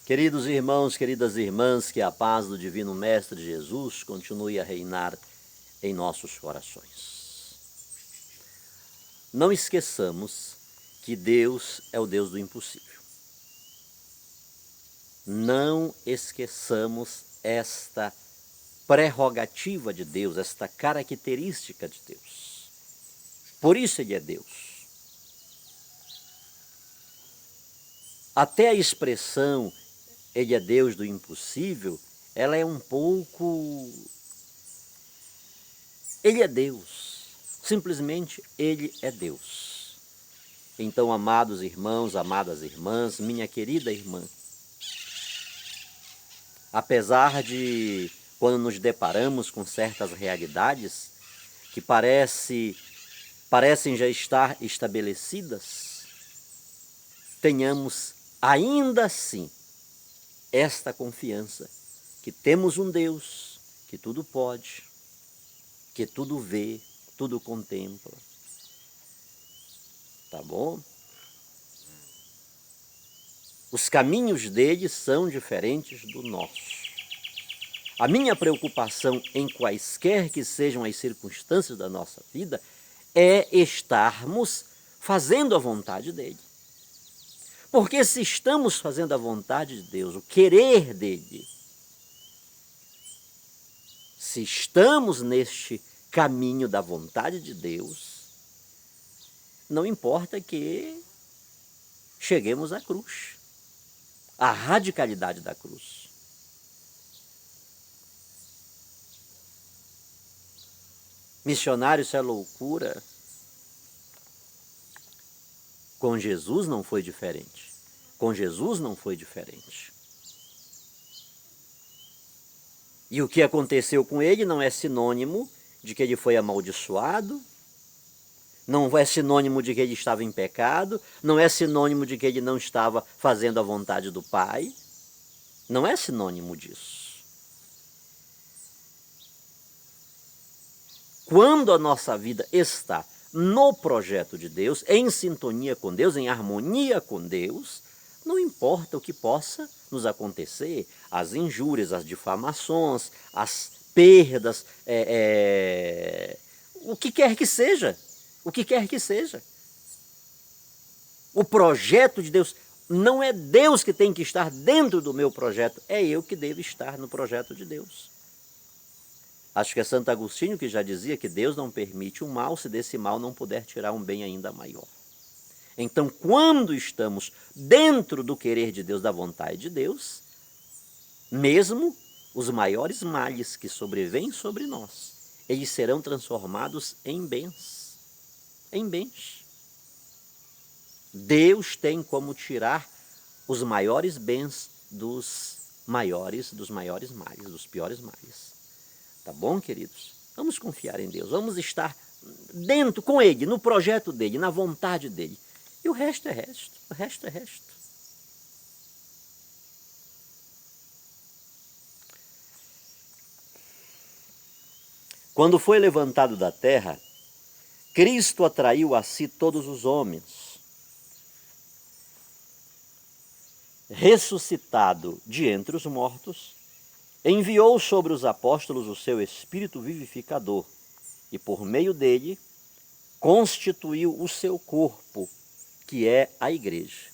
Queridos irmãos, queridas irmãs, que a paz do Divino Mestre Jesus continue a reinar em nossos corações. Não esqueçamos que Deus é o Deus do impossível. Não esqueçamos esta prerrogativa de Deus, esta característica de Deus. Por isso Ele é Deus. Até a expressão Ele é Deus do impossível, ela é um pouco... Ele é Deus. Simplesmente Ele é Deus. Então, amados irmãos, amadas irmãs, minha querida irmã, apesar de, quando nos deparamos com certas realidades que parecem já estar estabelecidas, tenhamos ainda assim esta confiança que temos um Deus que tudo pode, que tudo vê, tudo contempla. Tá bom? Os caminhos dele são diferentes do nosso. A minha preocupação em quaisquer que sejam as circunstâncias da nossa vida é estarmos fazendo a vontade dele. Porque se estamos fazendo a vontade de Deus, o querer dele, se estamos neste caminho da vontade de Deus, não importa que cheguemos à cruz, à radicalidade da cruz. Missionário, isso é loucura. Com Jesus não foi diferente. Com Jesus não foi diferente. E o que aconteceu com ele não é sinônimo de que ele foi amaldiçoado, não é sinônimo de que ele estava em pecado, não é sinônimo de que ele não estava fazendo a vontade do Pai. Não é sinônimo disso. Quando a nossa vida está no projeto de Deus, em sintonia com Deus, em harmonia com Deus, não importa o que possa nos acontecer, as injúrias, as difamações, as perdas, o que quer que seja, o que quer que seja. O projeto de Deus, não é Deus que tem que estar dentro do meu projeto, é eu que devo estar no projeto de Deus. Acho que é Santo Agostinho que já dizia que Deus não permite o mal se desse mal não puder tirar um bem ainda maior. Então, quando estamos dentro do querer de Deus, da vontade de Deus, mesmo os maiores males que sobrevêm sobre nós, eles serão transformados em bens. Em bens. Deus tem como tirar os maiores bens dos maiores males, dos piores males. Tá bom, queridos? Vamos confiar em Deus, vamos estar dentro com Ele, no projeto dEle, na vontade dEle. E o resto é resto, o resto é resto. Quando foi levantado da terra, Cristo atraiu a si todos os homens. Ressuscitado de entre os mortos, enviou sobre os apóstolos o seu Espírito vivificador e, por meio dele, constituiu o seu corpo, que é a igreja.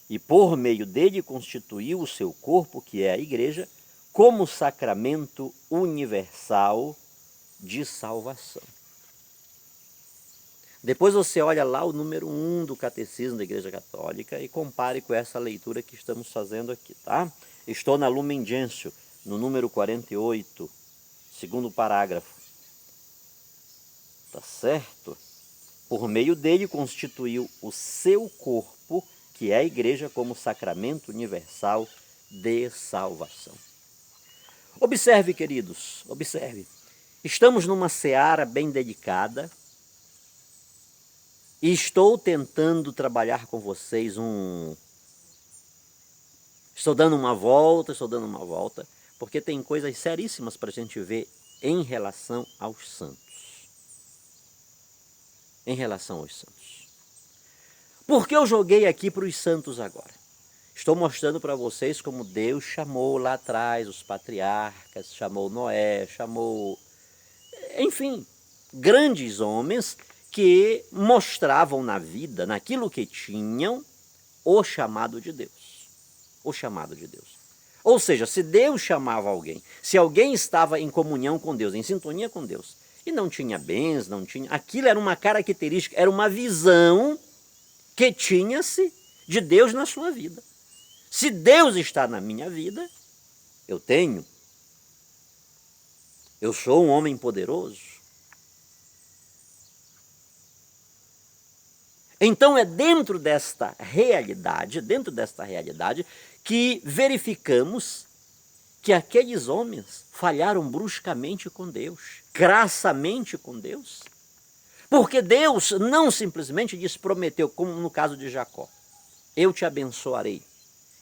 E, por meio dele, constituiu o seu corpo, que é a igreja, como sacramento universal de salvação. Depois você olha lá o número 1 do Catecismo da Igreja Católica e compare com essa leitura que estamos fazendo aqui, tá? Estou na Lumen Gentium, no número 48, segundo parágrafo. Tá certo? Por meio dele constituiu o seu corpo, que é a igreja, como sacramento universal de salvação. Observe, queridos, observe. Estamos numa seara bem delicada e estou tentando trabalhar com vocês Estou dando uma volta, porque tem coisas seríssimas para a gente ver em relação aos santos. Em relação aos santos. Por que eu joguei aqui para os santos agora? Estou mostrando para vocês como Deus chamou lá atrás os patriarcas, chamou Noé, chamou, enfim, grandes homens que mostravam na vida, naquilo que tinham, o chamado de Deus. O chamado de Deus. Ou seja, se Deus chamava alguém, se alguém estava em comunhão com Deus, em sintonia com Deus, e não tinha bens, não tinha... Aquilo era uma característica, era uma visão que tinha-se de Deus na sua vida. Se Deus está na minha vida, eu sou um homem poderoso. Então é dentro desta realidade, que verificamos que aqueles homens falharam bruscamente com Deus, crassamente com Deus. Porque Deus não simplesmente lhes prometeu, como no caso de Jacó, eu te abençoarei.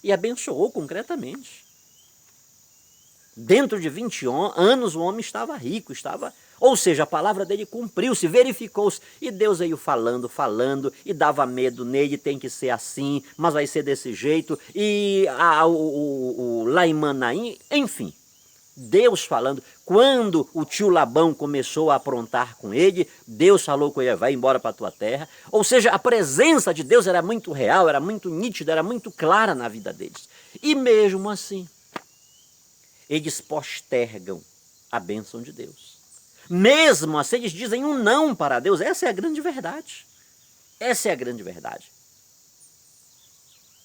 E abençoou concretamente. Dentro de 20 anos o homem estava rico, ou seja, a palavra dele cumpriu-se, verificou-se. E Deus veio falando, e dava medo nele, tem que ser assim, mas vai ser desse jeito. E o Laimanaim, enfim. Deus falando. Quando o tio Labão começou a aprontar com ele, Deus falou com ele, vai embora para a tua terra. Ou seja, a presença de Deus era muito real, era muito nítida, era muito clara na vida deles. E mesmo assim, eles postergam a bênção de Deus. Mesmo assim, eles dizem um não para Deus. Essa é a grande verdade. Essa é a grande verdade.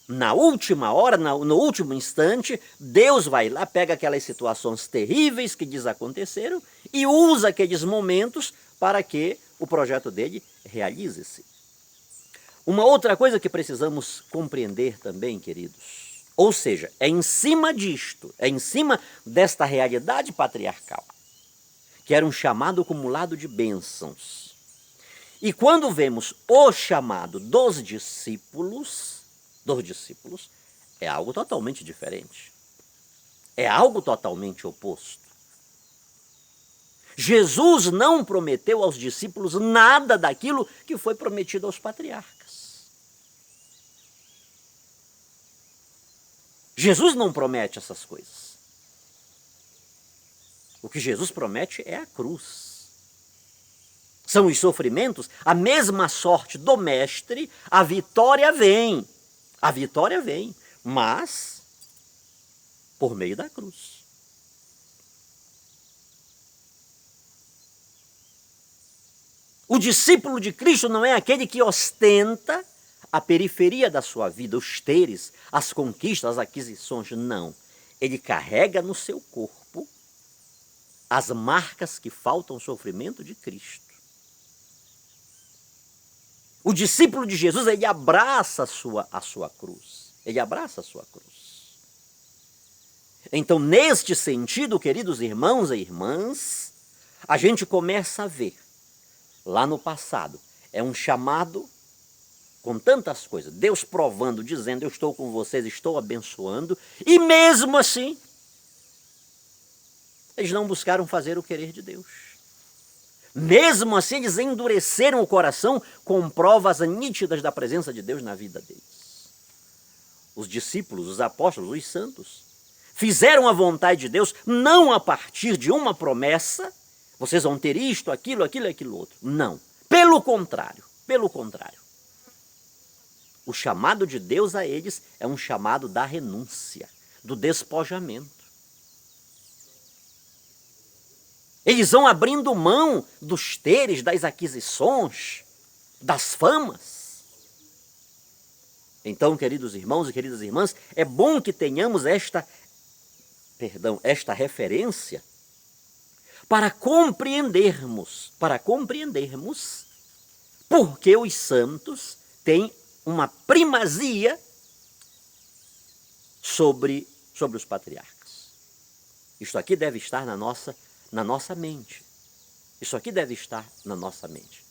Na última hora, no último instante, Deus vai lá, pega aquelas situações terríveis que lhes aconteceram e usa aqueles momentos para que o projeto dele realize-se. Uma outra coisa que precisamos compreender também, queridos, ou seja, é em cima disto, é em cima desta realidade patriarcal, que era um chamado acumulado de bênçãos. E quando vemos o chamado dos discípulos, é algo totalmente diferente. É algo totalmente oposto. Jesus não prometeu aos discípulos nada daquilo que foi prometido aos patriarcas. Jesus não promete essas coisas. O que Jesus promete é a cruz. São os sofrimentos, a mesma sorte do mestre, a vitória vem. A vitória vem, mas por meio da cruz. O discípulo de Cristo não é aquele que ostenta a periferia da sua vida, os teres, as conquistas, as aquisições. Não. Ele carrega no seu corpo as marcas que faltam ao sofrimento de Cristo. O discípulo de Jesus, ele abraça a sua cruz. Ele abraça a sua cruz. Então, neste sentido, queridos irmãos e irmãs, a gente começa a ver, lá no passado, é um chamado com tantas coisas. Deus provando, dizendo, eu estou com vocês, estou abençoando. E mesmo assim, eles não buscaram fazer o querer de Deus. Mesmo assim, eles endureceram o coração com provas nítidas da presença de Deus na vida deles. Os discípulos, os apóstolos, os santos, fizeram a vontade de Deus não a partir de uma promessa, vocês vão ter isto, aquilo, outro. Não. Pelo contrário. O chamado de Deus a eles é um chamado da renúncia, do despojamento. Eles vão abrindo mão dos teres, das aquisições, das famas. Então, queridos irmãos e queridas irmãs, é bom que tenhamos esta referência para compreendermos porque os santos têm uma primazia sobre os patriarcas. Isto aqui deve estar na nossa mente. Isso aqui deve estar na nossa mente.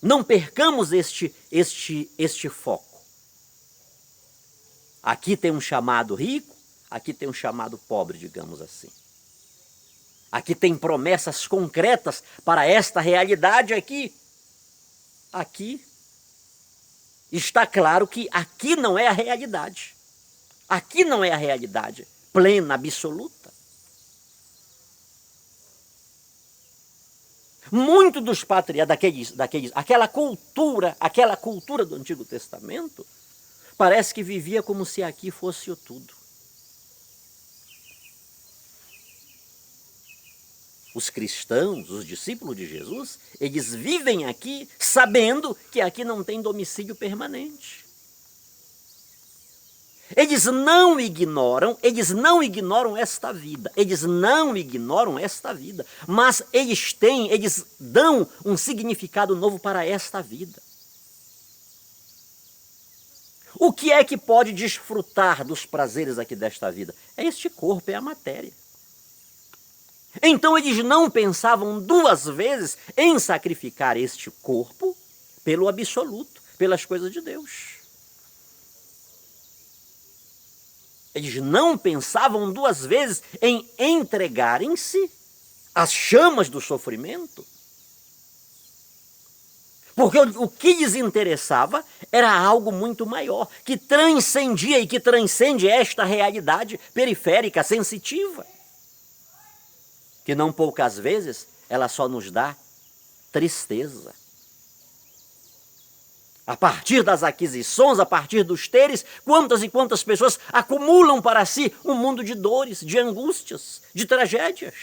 Não percamos este foco. Aqui tem um chamado rico, aqui tem um chamado pobre, digamos assim. Aqui tem promessas concretas para esta realidade aqui. Aqui está claro que aqui não é a realidade. Aqui não é a realidade plena, absoluta. Muito dos patriarcas, aquela cultura do Antigo Testamento, parece que vivia como se aqui fosse o tudo. Os cristãos, os discípulos de Jesus, eles vivem aqui sabendo que aqui não tem domicílio permanente. Eles não ignoram esta vida. Eles não ignoram esta vida. Mas eles dão um significado novo para esta vida. O que é que pode desfrutar dos prazeres aqui desta vida? É este corpo, é a matéria. Então eles não pensavam duas vezes em sacrificar este corpo pelo absoluto, pelas coisas de Deus. Eles não pensavam duas vezes em entregarem-se às chamas do sofrimento. Porque o que lhes interessava era algo muito maior, que transcendia e que transcende esta realidade periférica, sensitiva. Que não poucas vezes ela só nos dá tristeza. A partir das aquisições, a partir dos teres, quantas e quantas pessoas acumulam para si um mundo de dores, de angústias, de tragédias.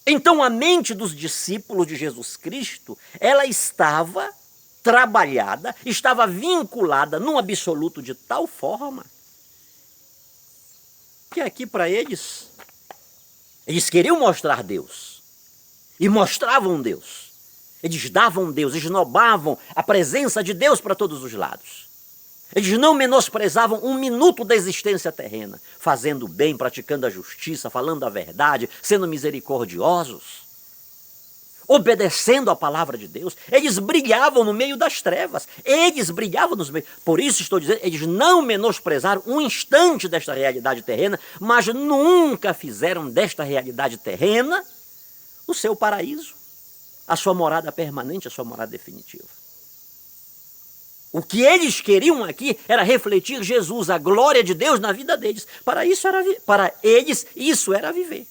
Então a mente dos discípulos de Jesus Cristo, ela estava trabalhada, estava vinculada num absoluto de tal forma que aqui para eles queriam mostrar Deus e mostravam Deus. Eles davam Deus, esnobavam a presença de Deus para todos os lados. Eles não menosprezavam um minuto da existência terrena, fazendo o bem, praticando a justiça, falando a verdade, sendo misericordiosos, obedecendo a palavra de Deus. Eles brilhavam no meio das trevas, eles brilhavam nos meios. Por isso estou dizendo, eles não menosprezaram um instante desta realidade terrena, mas nunca fizeram desta realidade terrena o seu paraíso, a sua morada permanente, a sua morada definitiva. O que eles queriam aqui era refletir Jesus, a glória de Deus na vida deles. Para eles, isso era viver.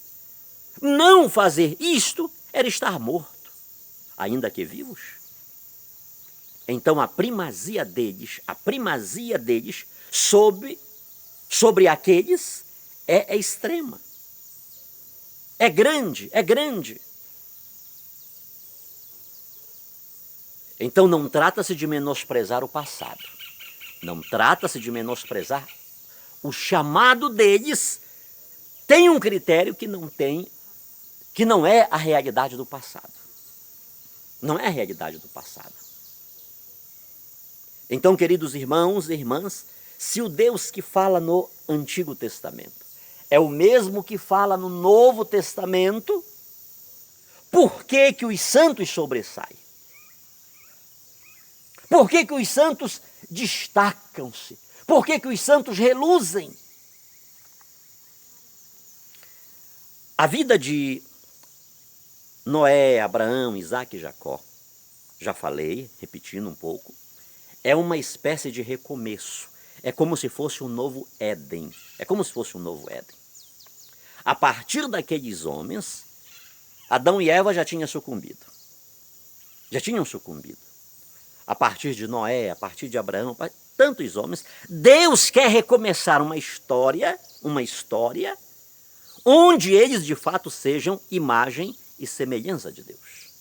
Não fazer isto era estar morto, ainda que vivos. Então a primazia deles sobre aqueles é extrema. É grande. Então não trata-se de menosprezar o passado. Não trata-se de menosprezar o chamado deles. Tem um critério que não é a realidade do passado. Não é a realidade do passado. Então, queridos irmãos e irmãs, se o Deus que fala no Antigo Testamento é o mesmo que fala no Novo Testamento, por que que os santos sobressaem? Por que que os santos destacam-se? Por que que os santos reluzem? A vida de Noé, Abraão, Isaac e Jacó, já falei, repetindo um pouco, é uma espécie de recomeço. É como se fosse um novo Éden. A partir daqueles homens, Adão e Eva já tinham sucumbido. A partir de Noé, a partir de Abraão, tantos homens, Deus quer recomeçar uma história onde eles de fato sejam imagem e semelhança de Deus.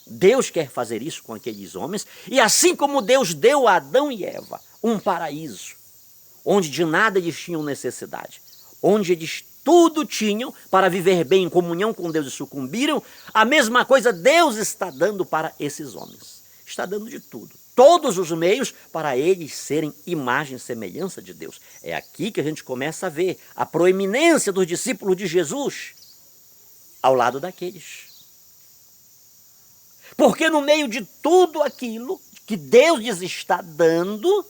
Deus quer fazer isso com aqueles homens, e assim como Deus deu a Adão e Eva um paraíso, onde de nada eles tinham necessidade, onde eles tudo tinham para viver bem em comunhão com Deus e sucumbiram, a mesma coisa Deus está dando para esses homens. Está dando de tudo, todos os meios para eles serem imagem e semelhança de Deus. É aqui que a gente começa a ver a proeminência dos discípulos de Jesus ao lado daqueles. Porque no meio de tudo aquilo que Deus lhes está dando,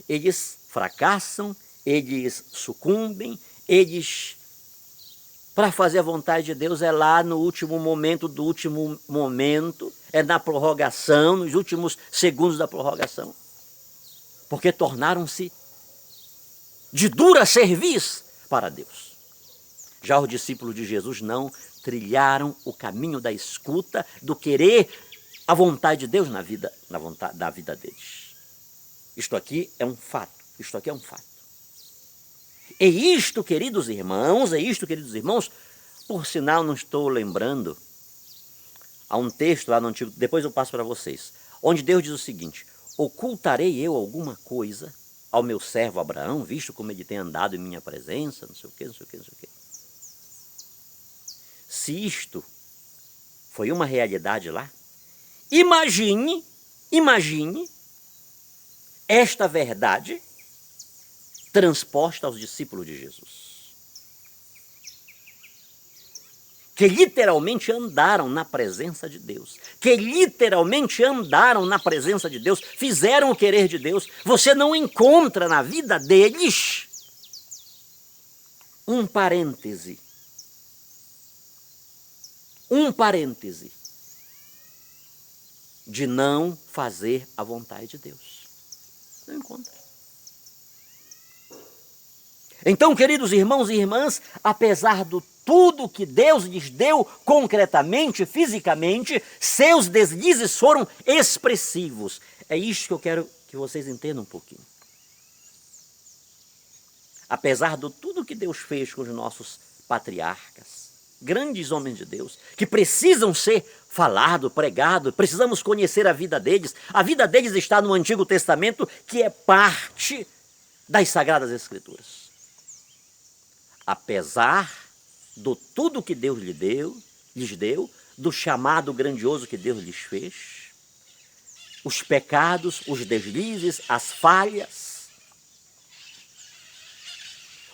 eles fracassam, eles sucumbem, para fazer a vontade de Deus é lá no último momento do último momento, é na prorrogação, nos últimos segundos da prorrogação. porque tornaram-se de dura cerviz para Deus. Já os discípulos de Jesus não trilharam o caminho da escuta, do querer a vontade de Deus da vida deles. Isto aqui é um fato. Isto aqui é um fato. E isto, queridos irmãos, por sinal não estou lembrando, há um texto lá no Antigo, depois eu passo para vocês, onde Deus diz o seguinte: ocultarei eu alguma coisa ao meu servo Abraão, visto como ele tem andado em minha presença, não sei o quê, não sei o quê, não sei o quê. Se isto foi uma realidade lá, imagine esta verdade transposta aos discípulos de Jesus, que literalmente andaram na presença de Deus, fizeram o querer de Deus. Você não encontra na vida deles um parêntese de não fazer a vontade de Deus. Não encontra. Então, queridos irmãos e irmãs, apesar do tudo que Deus lhes deu concretamente, fisicamente, seus deslizes foram expressivos. É isso que eu quero que vocês entendam um pouquinho. Apesar de tudo que Deus fez com os nossos patriarcas, grandes homens de Deus, que precisam ser falados, pregados, precisamos conhecer a vida deles. A vida deles está no Antigo Testamento, que é parte das Sagradas Escrituras. Apesar de tudo que Deus lhes deu, do chamado grandioso que Deus lhes fez, os pecados, os deslizes, as falhas,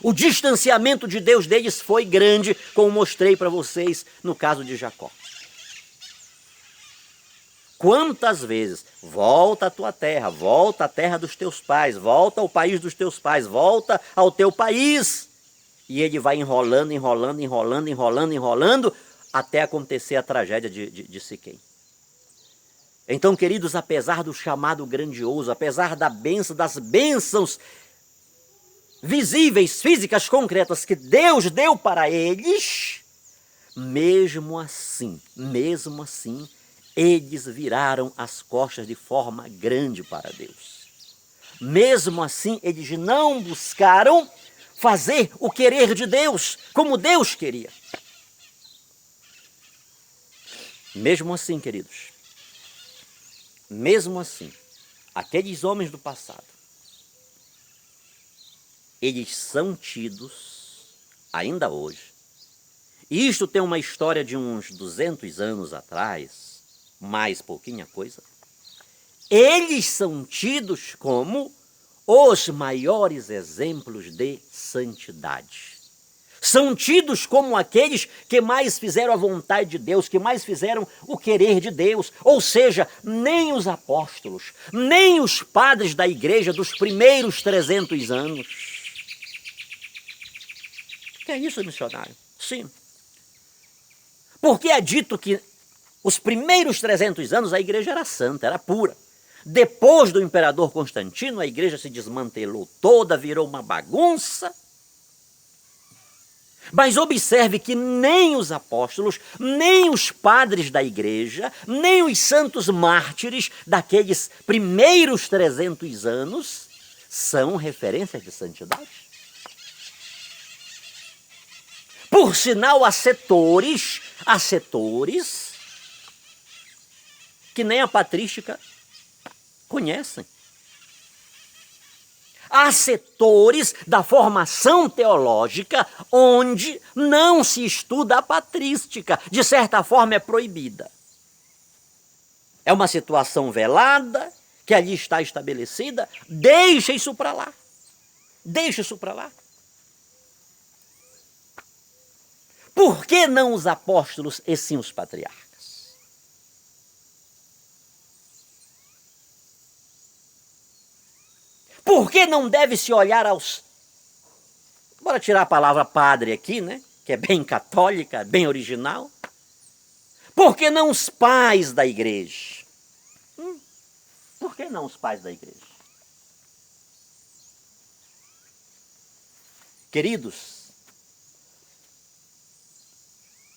o distanciamento de Deus deles foi grande, como mostrei para vocês no caso de Jacó. Quantas vezes, volta à tua terra, volta à terra dos teus pais, volta ao país dos teus pais, volta ao teu país. E ele vai enrolando, até acontecer a tragédia de Siquém. Então, queridos, apesar do chamado grandioso, apesar das bênçãos visíveis, físicas, concretas que Deus deu para eles, mesmo assim, eles viraram as costas de forma grande para Deus. Mesmo assim, eles não buscaram fazer o querer de Deus, como Deus queria. Mesmo assim, queridos, aqueles homens do passado, eles são tidos, ainda hoje, e isto tem uma história de uns 200 anos atrás, mais pouquinha coisa, eles são tidos como os maiores exemplos de santidade. São tidos como aqueles que mais fizeram a vontade de Deus, que mais fizeram o querer de Deus. Ou seja, nem os apóstolos, nem os padres da igreja dos primeiros 300 anos. O que é isso, missionário? Sim. Porque é dito que os primeiros 300 anos a igreja era santa, era pura. Depois do imperador Constantino, a igreja se desmantelou toda, virou uma bagunça. Mas observe que nem os apóstolos, nem os padres da igreja, nem os santos mártires daqueles primeiros 300 anos são referências de santidade. Por sinal, há setores que nem a patrística conhecem. Há setores da formação teológica onde não se estuda a patrística, de certa forma é proibida. É uma situação velada, que ali está estabelecida, deixa isso para lá. Deixa isso para lá. Por que não os apóstolos e sim os patriarcas? Por que não deve-se olhar aos... Bora tirar a palavra padre aqui, né? Que é bem católica, bem original. Por que não os pais da igreja? Por que não os pais da igreja? Queridos,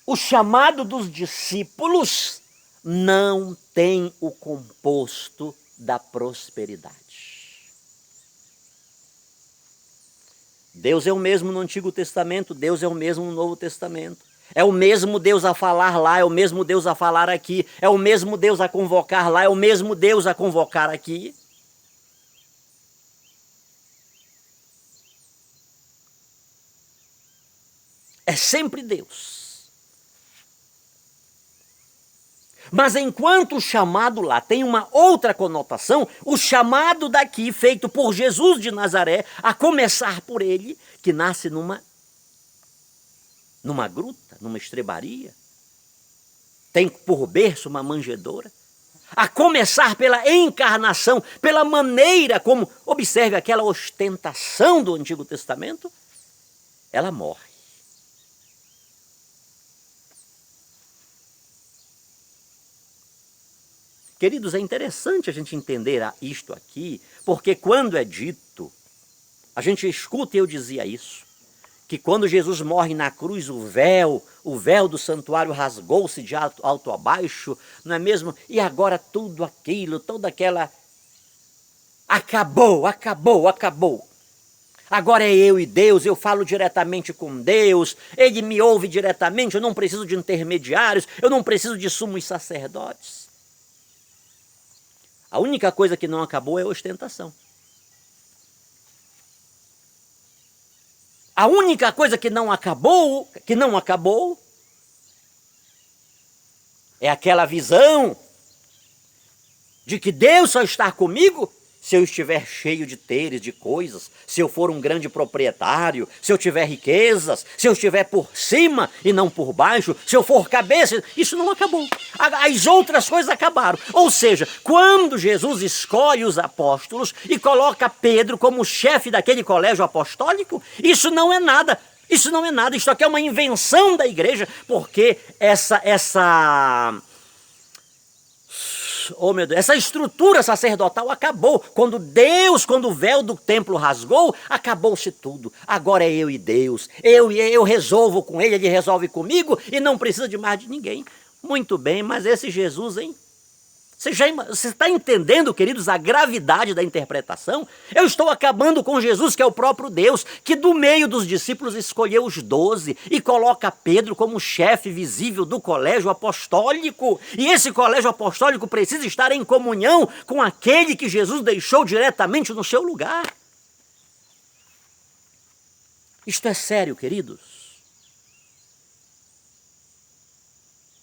o chamado dos discípulos não tem o composto da prosperidade. Deus é o mesmo no Antigo Testamento, Deus é o mesmo no Novo Testamento. É o mesmo Deus a falar lá, é o mesmo Deus a falar aqui, é o mesmo Deus a convocar lá, é o mesmo Deus a convocar aqui. É sempre Deus. Mas enquanto o chamado lá tem uma outra conotação, o chamado daqui, feito por Jesus de Nazaré, a começar por ele, que nasce numa gruta, numa estrebaria, tem por berço uma manjedoura, a começar pela encarnação, pela maneira como, observe aquela ostentação do Antigo Testamento, ela morre. Queridos, é interessante a gente entender isto aqui, porque quando é dito, a gente escuta, e eu dizia isso, que quando Jesus morre na cruz, o véu do santuário rasgou-se de alto a baixo, não é mesmo? E agora tudo aquilo, toda aquela... Acabou. Agora é eu e Deus, eu falo diretamente com Deus, Ele me ouve diretamente, eu não preciso de intermediários, eu não preciso de sumos sacerdotes. A única coisa que não acabou é a ostentação. A única coisa que não acabou, é aquela visão de que Deus só está comigo se eu estiver cheio de teres, de coisas, se eu for um grande proprietário, se eu tiver riquezas, se eu estiver por cima e não por baixo, se eu for cabeça. Isso não acabou. As outras coisas acabaram. Ou seja, quando Jesus escolhe os apóstolos e coloca Pedro como chefe daquele colégio apostólico, isso não é nada. Isso não é nada. Isso aqui é uma invenção da igreja, porque essa estrutura sacerdotal acabou. Quando o véu do templo rasgou, acabou-se tudo. Agora é eu e Deus. Eu resolvo com ele resolve comigo e não precisa de mais de ninguém. Muito bem, mas esse Jesus, hein? Você está entendendo, queridos, a gravidade da interpretação? Eu estou acabando com Jesus, que é o próprio Deus, que do meio dos discípulos escolheu os 12 e coloca Pedro como chefe visível do colégio apostólico. E esse colégio apostólico precisa estar em comunhão com aquele que Jesus deixou diretamente no seu lugar. Isto é sério, queridos.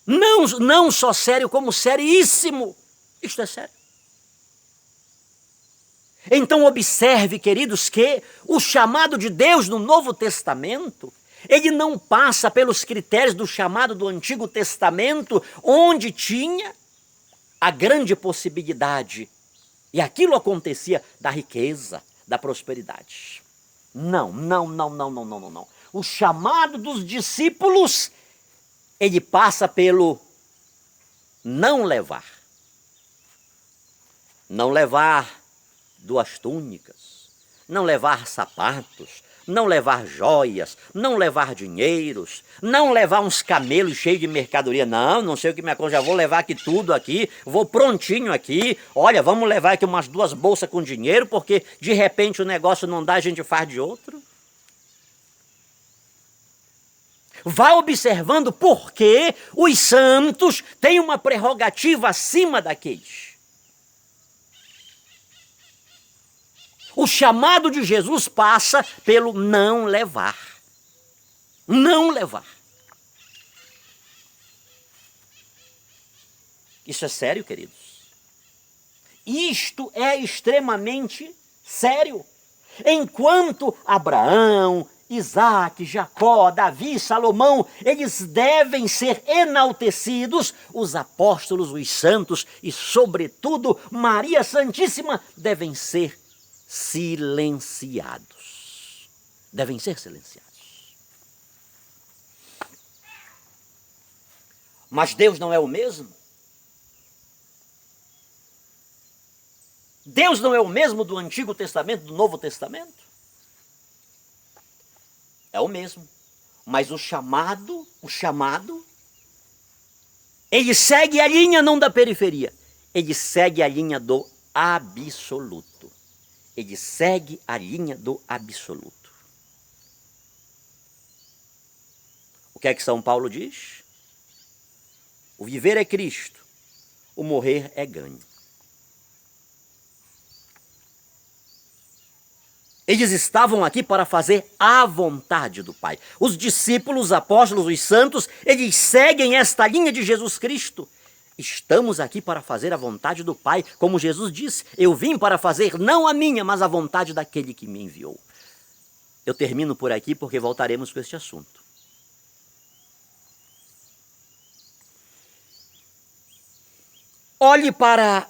Não só sério, como seríssimo. Isto é sério. Então observe, queridos, que o chamado de Deus no Novo Testamento, ele não passa pelos critérios do chamado do Antigo Testamento, onde tinha a grande possibilidade, e aquilo acontecia da riqueza, da prosperidade. Não. O chamado dos discípulos, ele passa pelo não levar. Não levar 2 túnicas, não levar sapatos, não levar joias, não levar dinheiros, não levar uns camelos cheios de mercadoria. Não sei o que me acontece, já vou levar aqui tudo aqui, vou prontinho aqui. Olha, vamos levar aqui umas 2 bolsas com dinheiro, porque de repente o negócio não dá, a gente faz de outro. Vá observando porque os santos têm uma prerrogativa acima daqueles. O chamado de Jesus passa pelo não levar. Não levar. Isso é sério, queridos. Isto é extremamente sério. Enquanto Abraão, Isaac, Jacó, Davi, Salomão, eles devem ser enaltecidos, os apóstolos, os santos e, sobretudo, Maria Santíssima devem ser silenciados. Devem ser silenciados. Mas Deus não é o mesmo? Deus não é o mesmo do Antigo Testamento, do Novo Testamento? É o mesmo. Mas o chamado, ele segue a linha não da periferia. Ele segue a linha do absoluto. Ele segue a linha do absoluto. O que é que São Paulo diz? O viver é Cristo, o morrer é ganho. Eles estavam aqui para fazer a vontade do Pai. Os discípulos, os apóstolos, os santos, eles seguem esta linha de Jesus Cristo. Estamos aqui para fazer a vontade do Pai. Como Jesus disse, eu vim para fazer não a minha, mas a vontade daquele que me enviou. Eu termino por aqui porque voltaremos com este assunto. Olhe para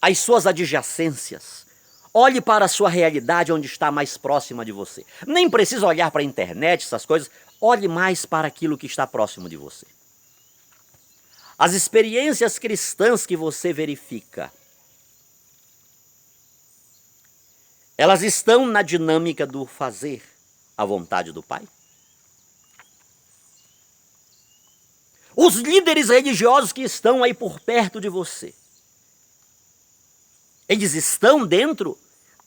as suas adjacências. Olhe para a sua realidade onde está mais próxima de você. Nem precisa olhar para a internet, essas coisas. Olhe mais para aquilo que está próximo de você. As experiências cristãs que você verifica, elas estão na dinâmica do fazer a vontade do Pai? Os líderes religiosos que estão aí por perto de você, eles estão dentro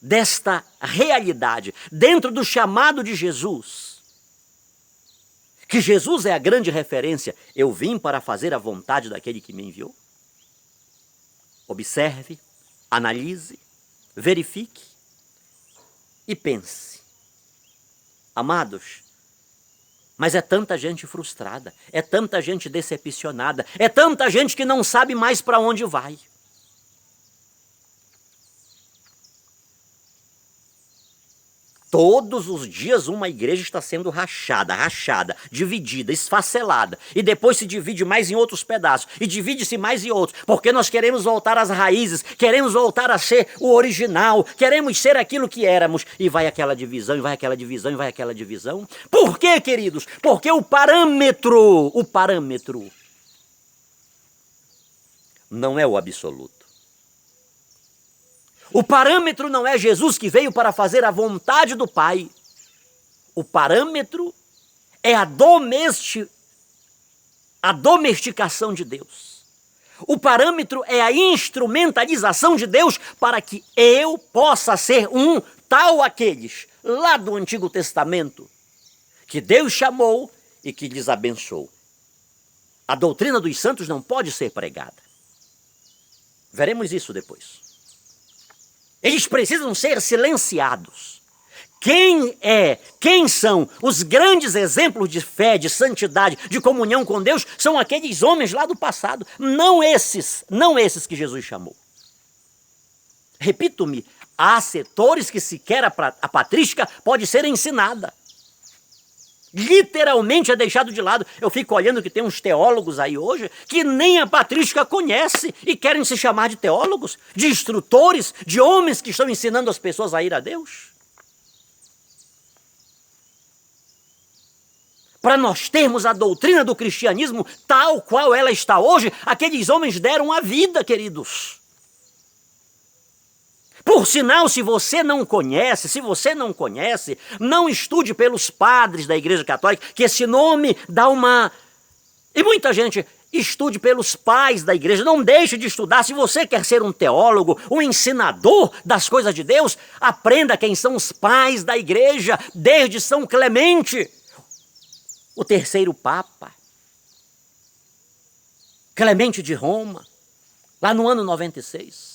desta realidade, dentro do chamado de Jesus. Que Jesus é a grande referência. Eu vim para fazer a vontade daquele que me enviou. Observe, analise, verifique e pense. Amados, mas é tanta gente frustrada, é tanta gente decepcionada, é tanta gente que não sabe mais para onde vai. Todos os dias uma igreja está sendo rachada, dividida, esfacelada. E depois se divide mais em outros pedaços. E divide-se mais em outros. Porque nós queremos voltar às raízes. Queremos voltar a ser o original. Queremos ser aquilo que éramos. E vai aquela divisão, e vai aquela divisão, e vai aquela divisão. Por quê, queridos? Porque o parâmetro não é o absoluto. O parâmetro não é Jesus que veio para fazer a vontade do Pai. O parâmetro é a domesticação de Deus. O parâmetro é a instrumentalização de Deus para que eu possa ser um tal aqueles lá do Antigo Testamento que Deus chamou e que lhes abençoou. A doutrina dos santos não pode ser pregada. Veremos isso depois. Eles precisam ser silenciados. Quem são os grandes exemplos de fé, de santidade, de comunhão com Deus? São aqueles homens lá do passado, não esses que Jesus chamou. Repito-me, há setores que sequer a patrística pode ser ensinada. Literalmente é deixado de lado. Eu fico olhando que tem uns teólogos aí hoje que nem a patrística conhece e querem se chamar de teólogos, de instrutores, de homens que estão ensinando as pessoas a ir a Deus. Para nós termos a doutrina do cristianismo tal qual ela está hoje, aqueles homens deram a vida, queridos. Por sinal, se você não conhece, não estude pelos padres da Igreja Católica, que esse nome dá uma... E muita gente estude pelos pais da igreja, não deixe de estudar. Se você quer ser um teólogo, um ensinador das coisas de Deus, aprenda quem são os pais da igreja, desde São Clemente, o terceiro Papa, Clemente de Roma, lá no ano 96.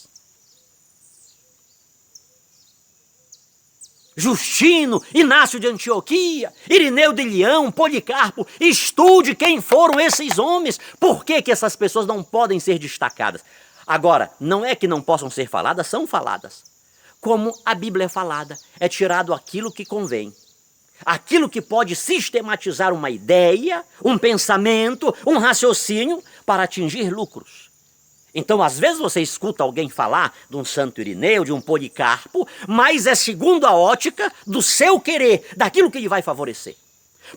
Justino, Inácio de Antioquia, Irineu de Leão, Policarpo, estude quem foram esses homens. Por que essas pessoas não podem ser destacadas? Agora, não é que não possam ser faladas, são faladas. Como a Bíblia é falada, é tirado aquilo que convém. Aquilo que pode sistematizar uma ideia, um pensamento, um raciocínio para atingir lucros. Então, às vezes você escuta alguém falar de um Santo Irineu, de um Policarpo, mas é segundo a ótica do seu querer, daquilo que lhe vai favorecer.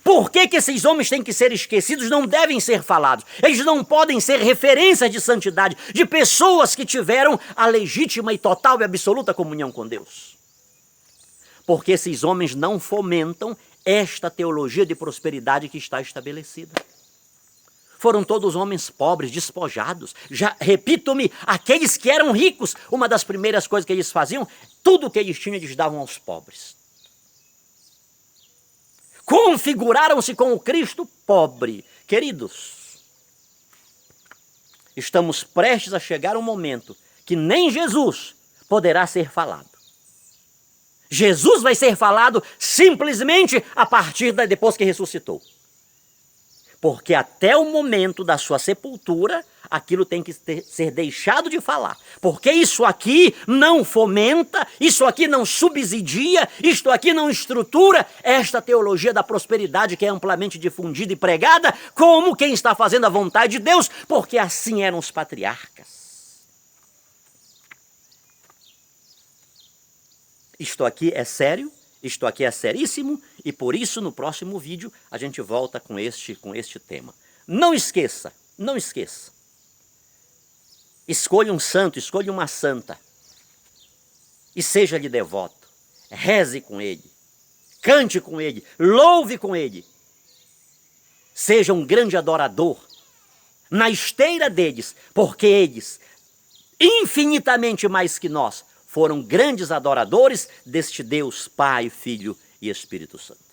Por que esses homens têm que ser esquecidos, não devem ser falados? Eles não podem ser referências de santidade, de pessoas que tiveram a legítima e total e absoluta comunhão com Deus. Porque esses homens não fomentam esta teologia de prosperidade que está estabelecida. Foram todos homens pobres, despojados. Já, repito-me, aqueles que eram ricos, uma das primeiras coisas que eles faziam, tudo o que eles tinham, eles davam aos pobres. Configuraram-se com o Cristo pobre. Queridos, estamos prestes a chegar um momento que nem Jesus poderá ser falado. Jesus vai ser falado simplesmente a partir depois que ressuscitou. Porque até o momento da sua sepultura, aquilo tem que ser deixado de falar. Porque isso aqui não fomenta, isso aqui não subsidia, isto aqui não estrutura esta teologia da prosperidade que é amplamente difundida e pregada, como quem está fazendo a vontade de Deus, porque assim eram os patriarcas. Isto aqui é sério, isto aqui é seríssimo, e por isso no próximo vídeo a gente volta com este tema. Não esqueça, não esqueça. Escolha um santo, escolha uma santa. E seja-lhe devoto. Reze com ele. Cante com ele. Louve com ele. Seja um grande adorador. Na esteira deles, porque eles, infinitamente mais que nós, foram grandes adoradores deste Deus Pai, Filho e Espírito Santo.